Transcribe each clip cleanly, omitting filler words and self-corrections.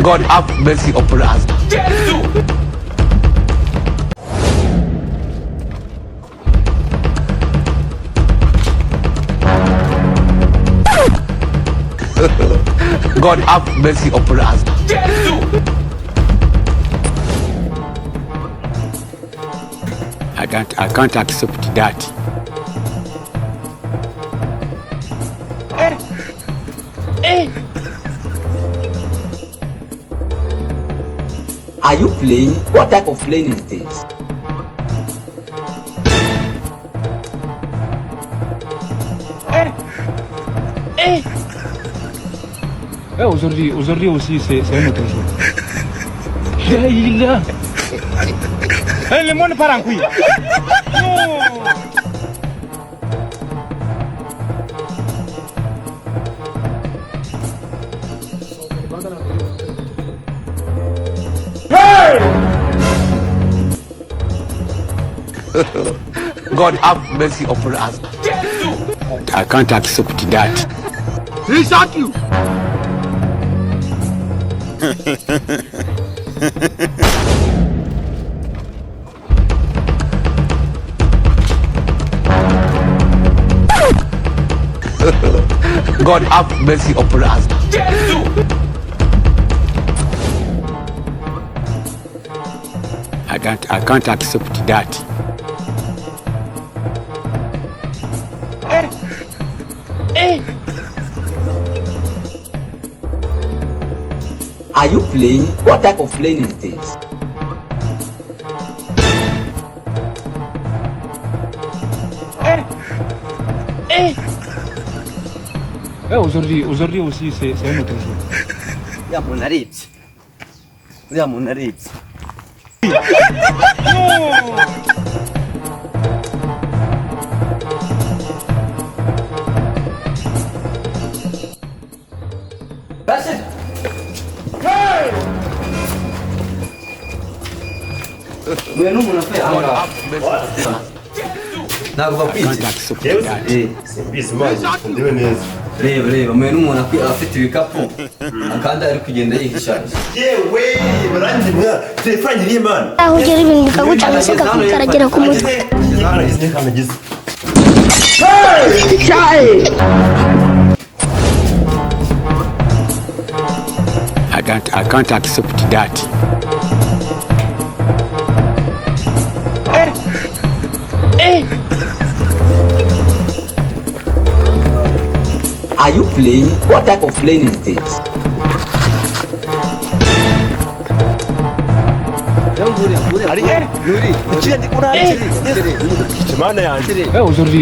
God have mercy upon us. God have mercy upon us. I can't accept that. Are you playing? What type of playing is this? Aujourd'hui aussi, c'est un autre jour. Il est là. Le monde part en couille. Non. God have mercy upon us. I can't accept that. He shot you. God have mercy upon us. I can't accept that. Are you playing? What type of playing is this? Aujourd'hui aussi, c'est un autre jour. Ya mon aribye. Ya mon aribye. Bueno, muna fe anga. Ntabwo bakwiye. Ndiwe neza. Reba mwene umuntu afite ibikapu akandi ari kugenda yihisha. Yewe barangimwa telefone iri imana. Aho ugera ibintu bikagucanga se kakaragera ku mutwe. Kanagize. I can't accept that. Are you playing? What type of playing is this?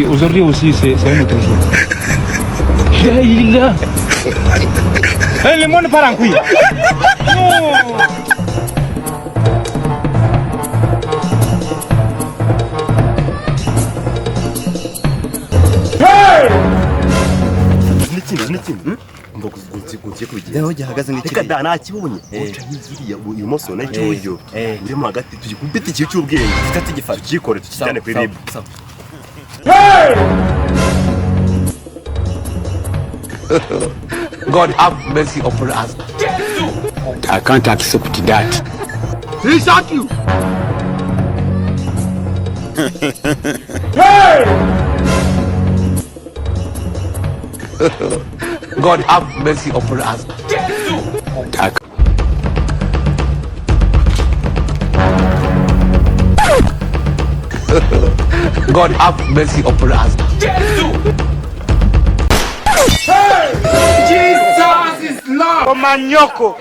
Aujourd'hui aussi, c'est un autre jour. Il est là. Le monde part en couille. Non. Yaho gihagaze nk'ikiri. Reka dana kibonye. Uca nk'igiriya ibumoso na cy'uburyo. Urimo hagati tugikubita iki cy'ubwenge. Tukati gifata cyikore tukijyane ku irebe. God have mercy upon us. I can't accept that. He shot you. God have mercy upon us. God have mercy upon us. Jesus is Lord. Omanyoko.